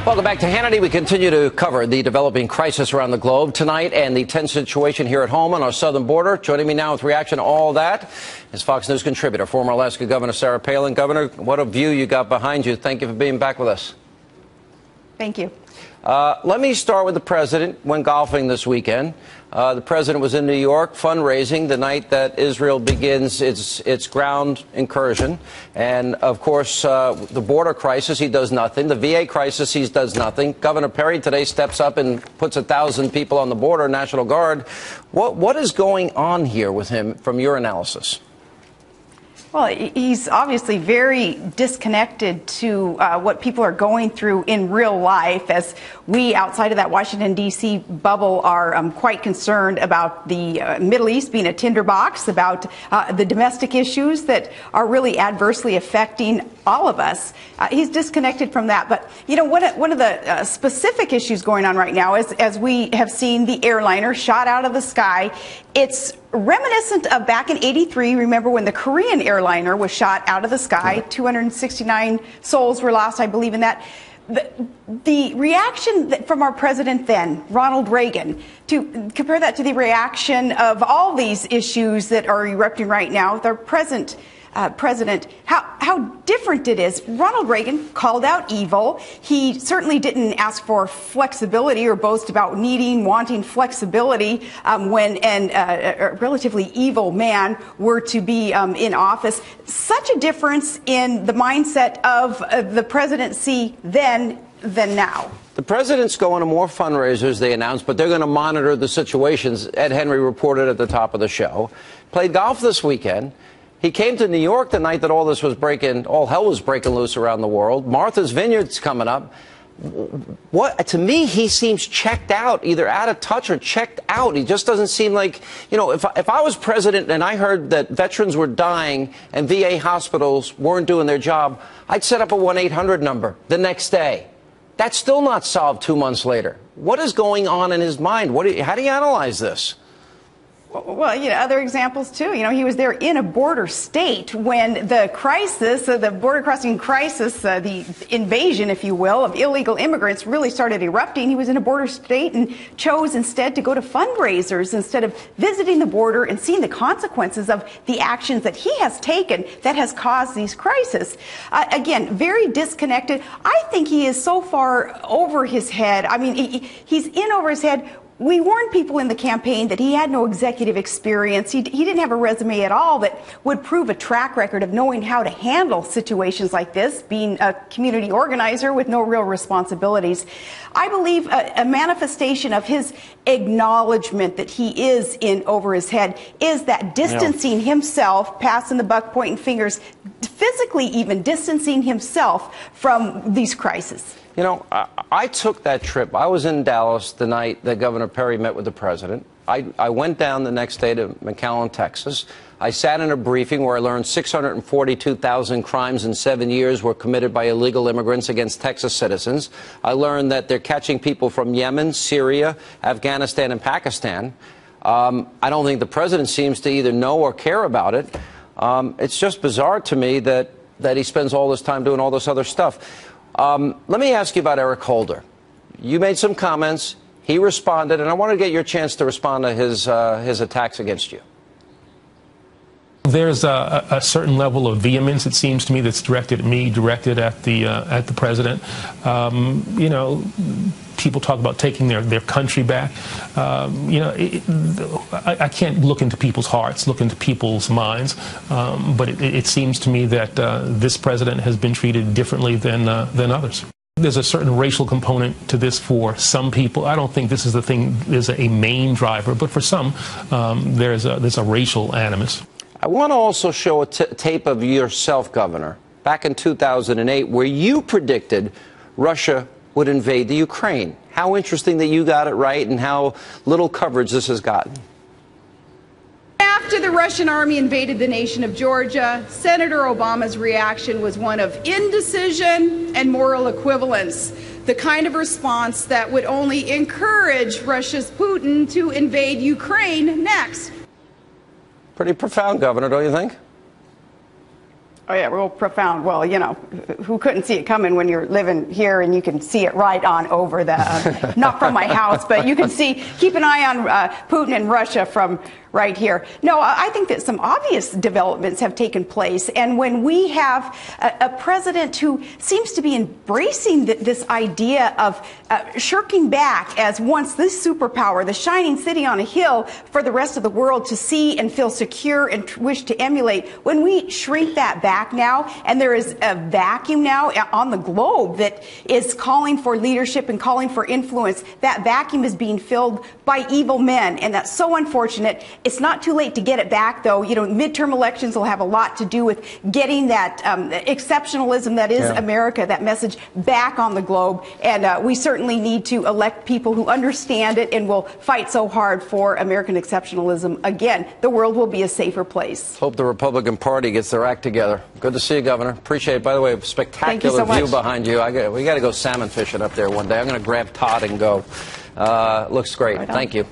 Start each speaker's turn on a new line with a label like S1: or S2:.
S1: Welcome back to Hannity. We continue to cover the developing crisis around the globe tonight and the tense situation here at home on our southern border. Joining me now with reaction to all that is Fox News contributor, former Alaska Governor Sarah Palin. Governor, what a view you got behind you. Thank you for being back with us.
S2: Thank you.
S1: Let me start with the president. Went golfing this weekend. The president was in New York fundraising the night that Israel begins its ground incursion. And, of course, the border crisis, he does nothing. The VA crisis, he does nothing. Governor Perry today steps up and puts 1,000 people on the border, National Guard. What is going on here with him from your analysis?
S2: Well, he's obviously very disconnected to what people are going through in real life, as we outside of that Washington, D.C. bubble are quite concerned about the Middle East being a tinderbox, about the domestic issues that are really adversely affecting all of us. He's disconnected from that. But, you know, one of the specific issues going on right now is, as we have seen the airliner shot out of the sky, it's reminiscent of back in '83. Remember when the Korean airliner was shot out of the sky? 269 souls were lost, I believe, in that. The reaction from our president then, Ronald Reagan, to compare that to the reaction of all these issues that are erupting right now with our present president, how different it is. Ronald Reagan called out evil. He certainly didn't ask for flexibility or boast about wanting flexibility when a relatively evil man were to be in office. Such a difference in the mindset of the presidency then than now.
S1: The president's going to more fundraisers, they announced, but they're going to monitor the situations. Ed Henry reported at the top of the show. Played golf this weekend. He came to New York the night that all hell was breaking loose around the world. Martha's Vineyard's coming up. To me, he seems checked out, either out of touch or checked out. He just doesn't seem like, you know, if I was president and I heard that veterans were dying and VA hospitals weren't doing their job, I'd set up a 1-800 number the next day. That's still not solved 2 months later. What is going on in his mind? How do you analyze this?
S2: Well, you know, other examples, too. You know, he was there in a border state when the crisis, the border crossing crisis, the invasion, if you will, of illegal immigrants really started erupting. He was in a border state and chose instead to go to fundraisers instead of visiting the border and seeing the consequences of the actions that he has taken that has caused these crises. Again, very disconnected. I think he is so far over his head. I mean, he's in over his head. We warned people in the campaign that he had no executive experience. He didn't have a resume at all that would prove a track record of knowing how to handle situations like this, being a community organizer with no real responsibilities. I believe a manifestation of his acknowledgement that he is in over his head is that distancing himself, passing the buck, pointing fingers, physically even distancing himself from these crises.
S1: You know, I took that trip. I was in Dallas the night that Governor Perry met with the president. I went down the next day to McAllen, Texas. I sat in a briefing where I learned 642,000 crimes in 7 years were committed by illegal immigrants against Texas citizens. I learned that they're catching people from Yemen, Syria, Afghanistan, and Pakistan. I don't think the president seems to either know or care about it. It's just bizarre to me that he spends all this time doing all this other stuff. Let me ask you about Eric Holder. You made some comments. He responded, and I want to get your chance to respond to his attacks against you.
S3: There's a certain level of vehemence, it seems to me, that's directed at me, directed at the president. You know, people talk about taking their country back. You know, I can't look into people's hearts, look into people's minds, but it seems to me that this president has been treated differently than others. There's a certain racial component to this for some people. I don't think this is the thing, is a main driver, but for some, there's a racial animus.
S1: I want to also show a tape of yourself, Governor, back in 2008, where you predicted Russia would invade the Ukraine. How interesting that you got it right and how little coverage this has gotten.
S4: After the Russian army invaded the nation of Georgia, Senator Obama's reaction was one of indecision and moral equivalence, the kind of response that would only encourage Russia's Putin to invade Ukraine next.
S1: Pretty profound, Governor, don't you think?
S2: Oh, yeah, real profound. Well, you know, who couldn't see it coming when you're living here and you can see it right on over the, not from my house, but you can see, keep an eye on Putin and Russia from right here. No, I think that some obvious developments have taken place. And when we have a president who seems to be embracing this idea of shirking back as once this superpower, the shining city on a hill for the rest of the world to see and feel secure and wish to emulate, when we shrink that back now, and there is a vacuum now on the globe that is calling for leadership and calling for influence, that vacuum is being filled by evil men, and that's so unfortunate. It's not too late to get it back, though. You know, midterm elections will have a lot to do with getting that exceptionalism that is America, that message back on the globe. And we certainly need to elect people who understand it and will fight so hard for American exceptionalism. Again, the world will be a safer place.
S1: Hope the Republican Party gets their act together. Good to see you, Governor. Appreciate it. By the way, spectacular view behind you. We got to go salmon fishing up there one day. I'm going to grab Todd and go. Looks great. Thank you.